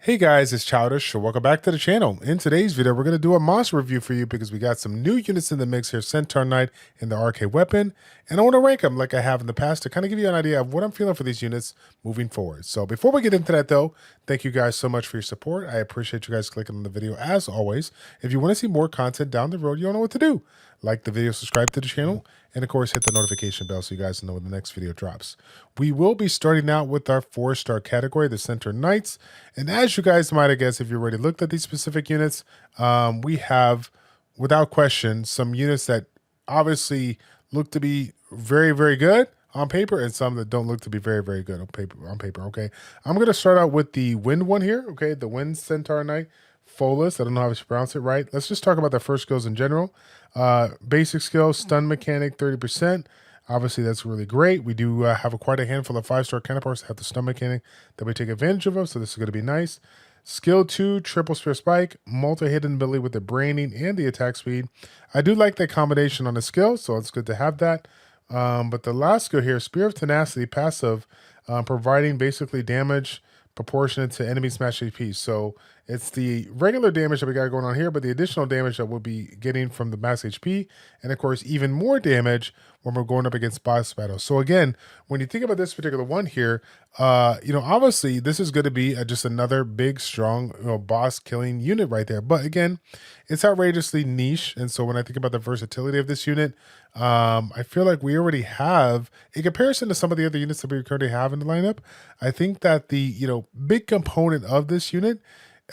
Hey guys, it's Childish, so welcome back to the channel. In today's video, we're going to do a monster review for you because we got some new units in the mix here, Centaur Knight and the Arcane Weapon, and I want to rank them like I have in the past to kind of give you an idea of what I'm feeling for these units moving forward. So before we get into that though, thank you guys so much for your support. I appreciate you guys clicking on the video as always. If you want to see more content down the road, you don't know what to do. Like the video, subscribe to the channel, and of course hit the notification bell so you guys know when the next video drops. We will be starting out with our 4-star category, the Centaur Knights, and as you guys might have guessed if you already looked at these specific units, we have, without question, some units that obviously look to be very, very good on paper and some that don't look to be very, very good on paper. Okay, I'm going to start out with the Wind one here, okay, the Wind Centaur Knight. Folus, I don't know how to pronounce it right. Let's just talk about the first skills in general. Basic skill, stun mechanic, 30%. Obviously, that's really great. We do have quite a handful of 5-star counterparts that have the stun mechanic that we take advantage of, so this is going to be nice. Skill 2, triple spear spike, multi-hidden ability with the braining and the attack speed. I do like that combination on the skill, so it's good to have that. But the last skill here, Spear of Tenacity, passive, providing basically damage proportionate to enemy smash HP. So it's the regular damage that we got going on here, but the additional damage that we'll be getting from the max HP, and of course even more damage when we're going up against boss battles. So again, when you think about this particular one here, obviously this is going to be just another big, strong, boss killing unit right there. But again, it's outrageously niche, and so when I think about the versatility of this unit, I feel like we already have, in comparison to some of the other units that we currently have in the lineup, I think that the big component of this unit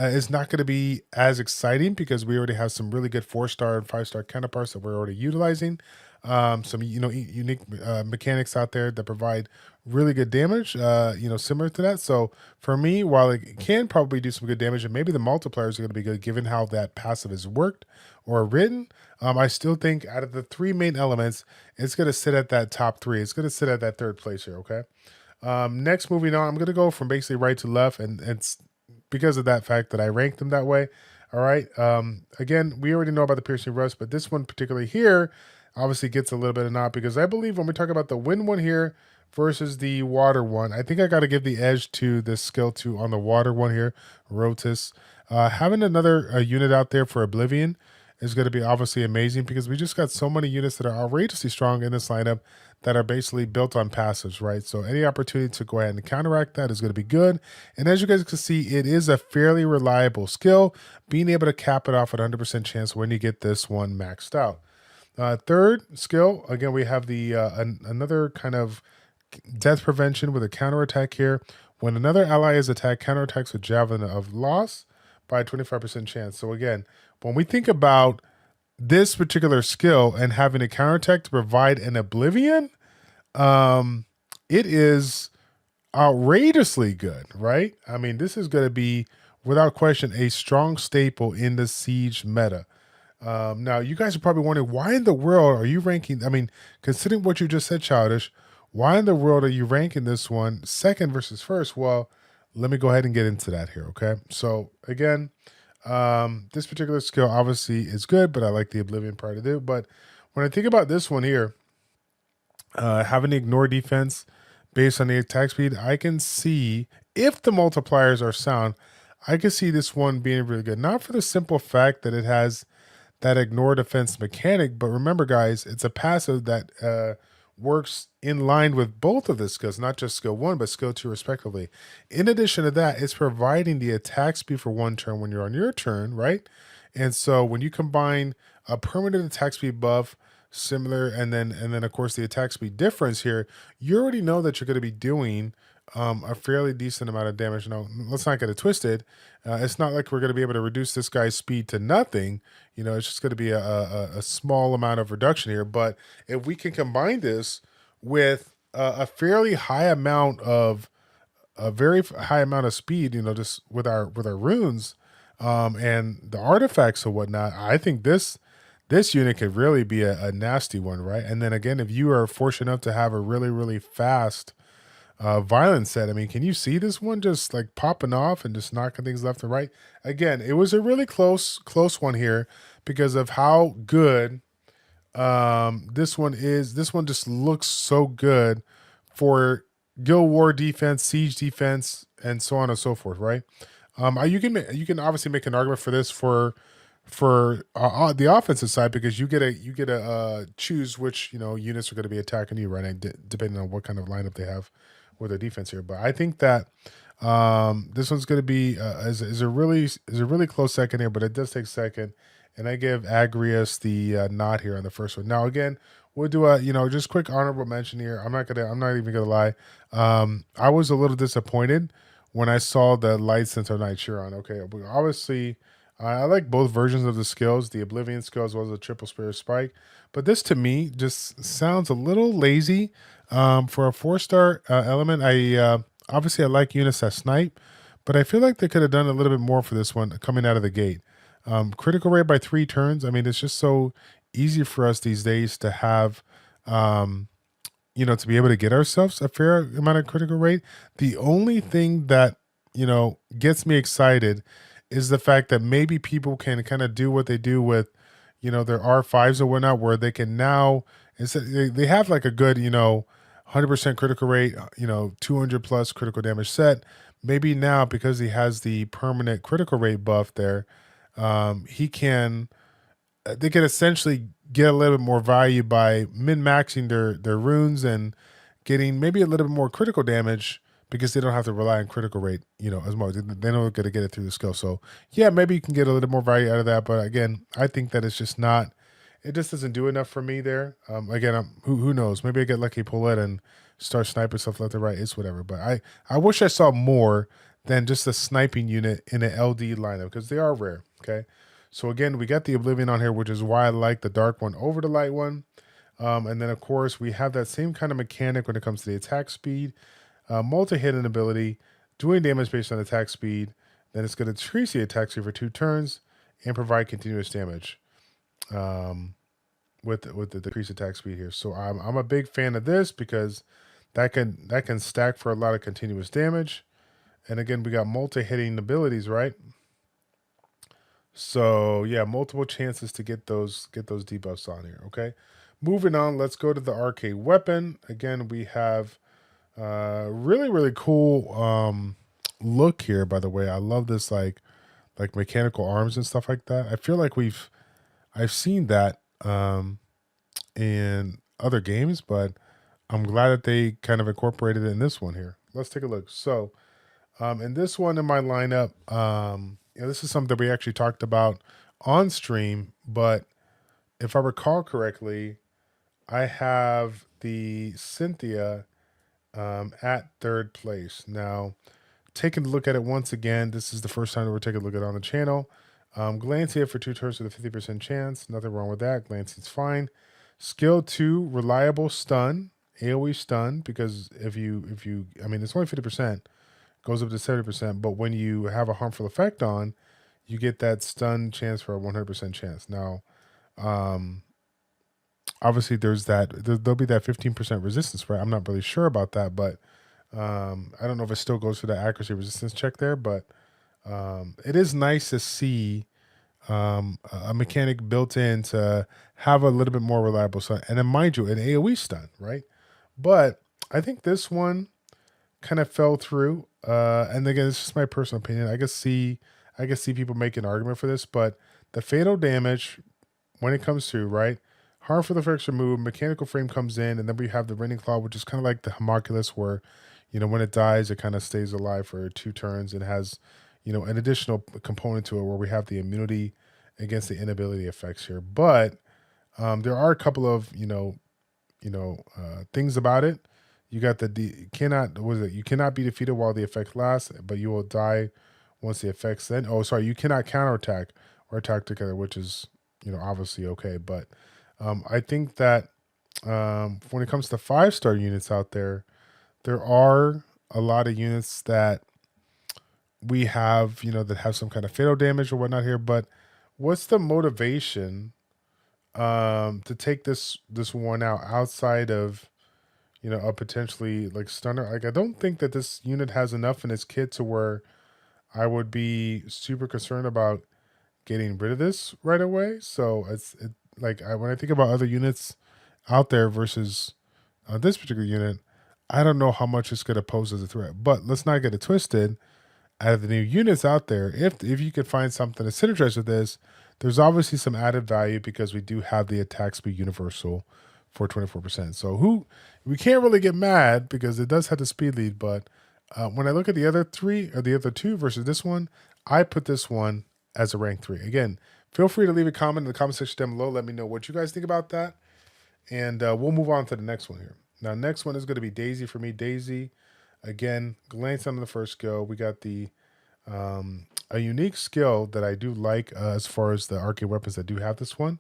is not going to be as exciting because we already have some really good 4-star and 5-star counterparts that we're already utilizing. Some unique mechanics out there that provide really good damage, similar to that. So for me, while it can probably do some good damage, and maybe the multipliers are going to be good given how that passive is worked or written, I still think out of the 3 main elements, it's going to sit at that top 3. It's going to sit at that 3rd place here, okay? Next, moving on, I'm going to go from basically right to left, and it's because of that fact that I ranked them that way. All right. Again, we already know about the piercing rust, but this one particularly here obviously gets a little bit of nod because I believe when we talk about the wind one here versus the water one, I think I got to give the edge to the skill 2 on the water one here, Rotus. Having another unit out there for Oblivion is going to be obviously amazing because we just got so many units that are outrageously strong in this lineup that are basically built on passives, right? So any opportunity to go ahead and counteract that is going to be good. And as you guys can see, it is a fairly reliable skill, being able to cap it off at 100% chance when you get this one maxed out. 3rd skill, again, we have the another kind of death prevention with a counterattack here. When another ally is attacked, counterattacks with Javelin of Loss by a 25% chance. So again, when we think about this particular skill and having a counterattack to provide an Oblivion, it is outrageously good, right? I mean, this is going to be, without question, a strong staple in the Siege meta. Now, you guys are probably wondering, why in the world are you ranking, I mean, considering what you just said, Childish, why in the world are you ranking this one 2nd versus 1st? Well, let me go ahead and get into that here, okay? So, again, this particular skill obviously is good, but I like the Oblivion part of it. But when I think about this one here, having the ignore defense based on the attack speed, I can see, if the multipliers are sound, I can see this one being really good. Not for the simple fact that it has that ignore defense mechanic, but remember guys, it's a passive that works in line with both of the skills, not just skill 1, but skill 2 respectively. In addition to that, it's providing the attack speed for 1 turn when you're on your turn, right? And so when you combine a permanent attack speed buff, similar, and then of course the attack speed difference here, you already know that you're going to be doing a fairly decent amount of damage. Now, let's not get it twisted. It's not like we're going to be able to reduce this guy's speed to nothing. It's just going to be a small amount of reduction here. But if we can combine this with a fairly high amount of, a very high amount of speed, just with our runes and the artifacts and whatnot, I think this unit could really be a nasty one, right? And then again, if you are fortunate enough to have a really, really fast violence set, I mean, can you see this one just like popping off and just knocking things left and right? Again, it was a really close one here because of how good this one is. This one just looks so good for Guild War defense, siege defense, and so on and so forth, right? You can obviously make an argument for this for the offensive side, because you get to choose which units are going to be attacking you, right? And depending on what kind of lineup they have with their defense here. But I think that this one's going to be is a really close second here, but it does take second, and I give Agrius the nod here on the first one. Now again, we'll do a just quick honorable mention here. I'm not even gonna lie. I was a little disappointed when I saw the Light Centaur Knight Chiron. Okay, obviously, I like both versions of the skills, the Oblivion skill as well as the Triple Spirit Spike. But this to me just sounds a little lazy for a 4-star element. Obviously I like units that snipe, but I feel like they could have done a little bit more for this one coming out of the gate. Critical rate by 3 turns. I mean, it's just so easy for us these days to have to be able to get ourselves a fair amount of critical rate. The only thing that, gets me excited is the fact that maybe people can kind of do what they do with, their R5s or whatnot, where they can now, instead, they have like a good, 100% critical rate, 200 plus critical damage set. Maybe now, because he has the permanent critical rate buff there, he can they can essentially get a little bit more value by min-maxing their runes and getting maybe a little bit more critical damage, because they don't have to rely on critical rate, as much. They know they're going to get it through the skill. So yeah, maybe you can get a little more value out of that. But again, I think that it's just not. It just doesn't do enough for me there. Again, who knows? Maybe I get lucky, pull it, and start sniping stuff left and right. It's whatever. But I wish I saw more than just a sniping unit in an LD lineup, because they are rare. Okay. So again, we got the Oblivion on here, which is why I like the dark one over the light one. And then, of course, we have that same kind of mechanic when it comes to the attack speed, multi-hidden ability, doing damage based on attack speed. Then it's going to decrease the attack speed for 2 turns and provide continuous damage with the decreased attack speed here. So I'm a big fan of this, because that can stack for a lot of continuous damage. And again, we got multi-hitting abilities, right? So yeah, multiple chances to get those debuffs on here. Okay, moving on. Let's go to the arcane weapon. Again, we have really cool look here. By the way, I love this like mechanical arms and stuff like that. I feel like I've seen that in other games, but I'm glad that they kind of incorporated it in this one here. Let's take a look. So in this one in my lineup, this is something that we actually talked about on stream, but if I recall correctly, I have the Cynthia at 3rd place. Now, taking a look at it once again, this is the first time that we're taking a look at it on the channel. Glancing for 2 turns with a 50% chance. Nothing wrong with that. Glancing's fine. Skill 2, reliable stun, AoE stun, because if you, it's only 50%. Goes up to 70%, but when you have a harmful effect on, you get that stun chance for a 100% chance. Now, obviously there'll be that 15% resistance, right? I'm not really sure about that, but I don't know if it still goes for the accuracy resistance check there, but it is nice to see a mechanic built in to have a little bit more reliable stun. And then mind you, an AoE stun, right? But I think this one kind of fell through. And again, it's just my personal opinion. I can see people make an argument for this, but the fatal damage when it comes to, right, harmful effects removed, mechanical frame comes in, and then we have the Rending Claw, which is kind of like the homunculus, where when it dies, it kind of stays alive for 2 turns and has an additional component to it where we have the immunity against the inability effects here. But there are a couple of things about it. You got you cannot be defeated while the effect lasts, but you will die once the effects end. Oh, sorry, you cannot counterattack or attack together, which is, obviously okay. But I think that when it comes to 5-star units out there, there are a lot of units that we have, that have some kind of fatal damage or whatnot here. But what's the motivation to take this one out outside of a potentially like stunner? Like, I don't think that this unit has enough in its kit to where I would be super concerned about getting rid of this right away. So when I think about other units out there versus this particular unit, I don't know how much it's going to pose as a threat. But let's not get it twisted. out of the new units out there, if you could find something to synergize with this, there's obviously some added value because we do have the attack speed universal for 24%. So we can't really get mad because it does have the speed lead, but when I look at the other three or the other two versus this one, I put this one as a rank 3. Again, feel free to leave a comment in the comment section down below. Let me know what you guys think about that. And we'll move on to the next one here. Now, next one is going to be Daisy for me. Daisy, again, glance on the first skill. We got the a unique skill that I do like as far as the arcane weapons that do have this one.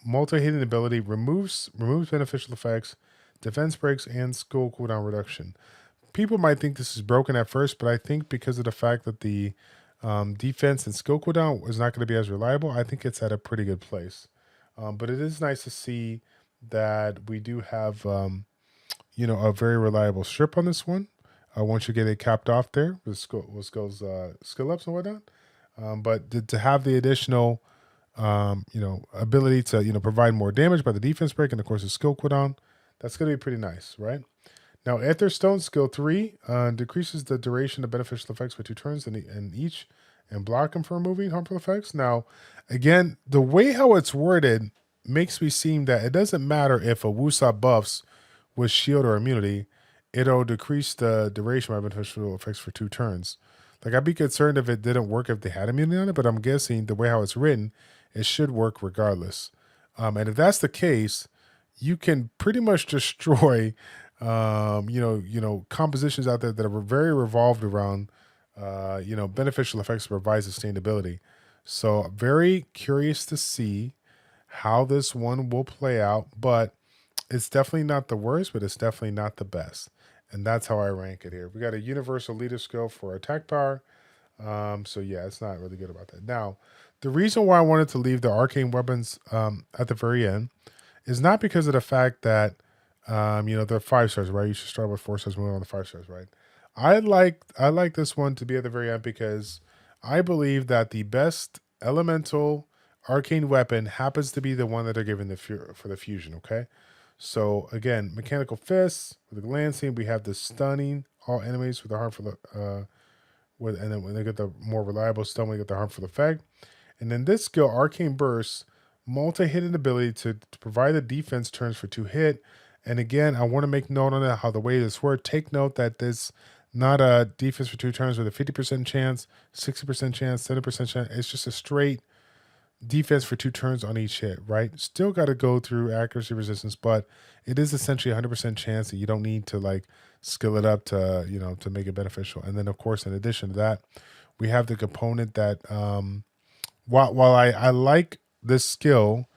Multi-hitting ability removes beneficial effects, defense breaks, and skill cooldown reduction. People might think this is broken at first, but I think because of the fact that the defense and skill cooldown is not going to be as reliable, I think it's at a pretty good place. But it is nice to see that we do have, a very reliable strip on this one. Once you get it capped off there with skills, skill ups and whatnot. But to have the additional, ability to, provide more damage by the defense break and of course the skill cooldown, that's going to be pretty nice, right? Now, Aether Stone skill 3 decreases the duration of beneficial effects by 2 turns in each and block them from removing harmful effects. Now, again, the way how it's worded makes me seem that it doesn't matter if a Wusa buffs with shield or immunity, it'll decrease the duration of beneficial effects for 2 turns. Like, I'd be concerned if it didn't work if they had immunity on it, but I'm guessing the way how it's written, it should work regardless. And if that's the case, you can pretty much destroy, compositions out there that are very revolved around, beneficial effects to provide sustainability. So very curious to see how this one will play out, but it's definitely not the worst, but it's definitely not the best. And that's how I rank it here. We got a universal leader skill for attack power. So yeah, it's not really good about that. Now, the reason why I wanted to leave the arcane weapons at the very end is not because of the fact that they're 5 stars, right? You should start with 4 stars, moving on to 5 stars, right? I like this one to be at the very end because I believe that the best elemental arcane weapon happens to be the one that they're giving for the fusion. Okay, so again, mechanical fists with the glancing, we have the stunning all enemies with the harmful and then when they get the more reliable stun, we get the harmful effect. And then this skill, arcane burst, multi-hidden ability to provide the defense turns for 2 hit. And again, I want to make note on that, how the way this works. Take note that this not a defense for 2 turns with a 50% chance, 60% chance, 70% chance. It's just a straight defense for 2 turns on each hit, right? Still got to go through accuracy resistance, but it is essentially 100% chance that you don't need to like skill it up to, to make it beneficial. And then of course, in addition to that, we have the component that while I like this skill,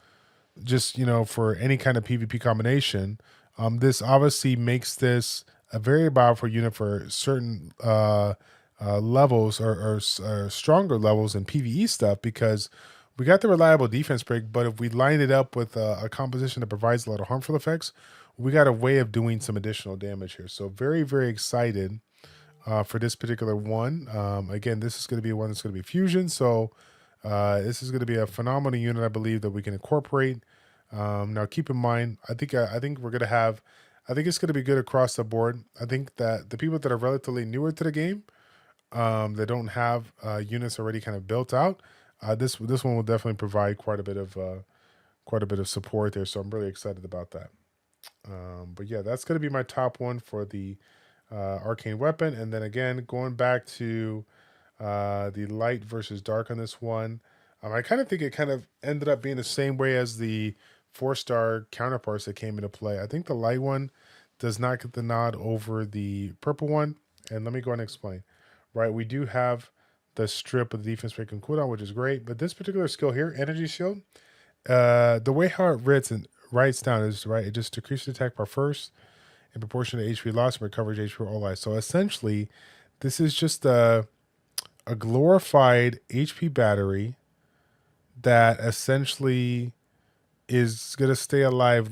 just, for any kind of PvP combination, this obviously makes this a very powerful unit for certain levels or stronger levels in PvE stuff, because we got the reliable defense break, but if we line it up with a composition that provides a lot of harmful effects, we got a way of doing some additional damage here. So very, very excited for this particular one. Again, this is going to be one that's going to be fusion. So this is going to be a phenomenal unit, I believe, that we can incorporate. Now, keep in mind, I think we're going to have, I think it's going to be good across the board. I think that the people that are relatively newer to the game, that don't have units already kind of built out, this one will definitely provide quite a bit of support there. So I'm really excited about that. But yeah, that's going to be my top one for the arcane weapon. And then again, going back to the light versus dark on this one, I kind of think it kind of ended up being the same way as the 4-star counterparts that came into play. I think the light one does not get the nod over the purple one. And let me go ahead and explain. Right, we do have the strip of the defense break and cooldown, which is great. But this particular skill here, energy shield, the way how it writes down is, right, it just decreases attack bar first in proportion to HP loss and recovers HP for all life. So essentially, this is just a glorified HP battery that essentially is going to stay alive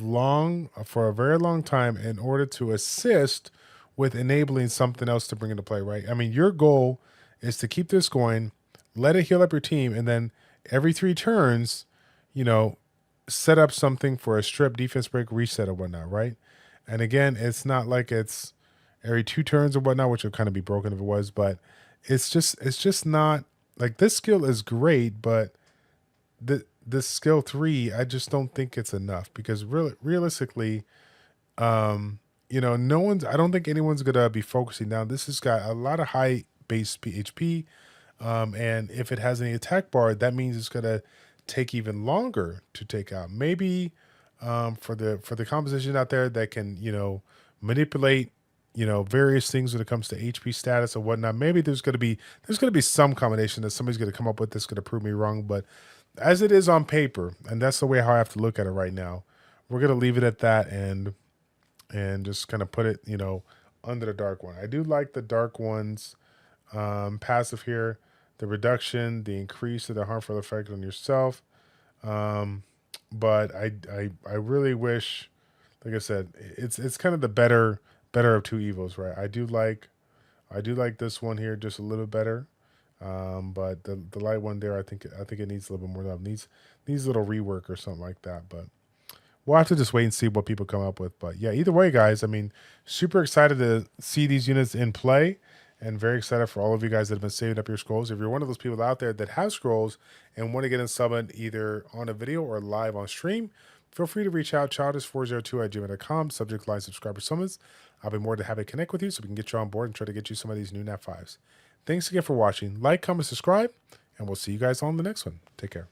for a very long time in order to assist with enabling something else to bring into play, right? I mean, your goal is to keep this going, let it heal up your team, and then every 3 turns, set up something for a strip, defense break, reset, or whatnot, right? And again, it's not like it's, every 2 turns or whatnot, which would kind of be broken if it was. But it's just not like this skill is great, but this skill 3, I just don't think it's enough because realistically, no one's. I don't think anyone's gonna be focusing down. This has got a lot of high base PHP, and if it has any attack bar, that means it's gonna take even longer to take out. Maybe for the composition out there that can manipulate various things when it comes to HP status and whatnot. Maybe there's gonna be some combination that somebody's gonna come up with that's gonna prove me wrong. But as it is on paper, and that's the way how I have to look at it right now, we're gonna leave it at that and just kind of put it under the dark one. I do like the dark ones passive here, the reduction, the increase of the harmful effect on yourself. But I really wish, like I said, it's kind of the better of two evils, right? I do like this one here just a little better. But the light one there, I think it needs a little bit more love. Needs a little rework or something like that. But we'll have to just wait and see what people come up with. But yeah, either way, guys, I mean, super excited to see these units in play and very excited for all of you guys that have been saving up your scrolls. If you're one of those people out there that have scrolls and want to get in summoned either on a video or live on stream, feel free to reach out, childish402@gmail.com, subject line subscriber summons. I'll be more than happy to connect with you so we can get you on board and try to get you some of these new Nat 5s. Thanks again for watching. Like, comment, subscribe, and we'll see you guys on the next one. Take care.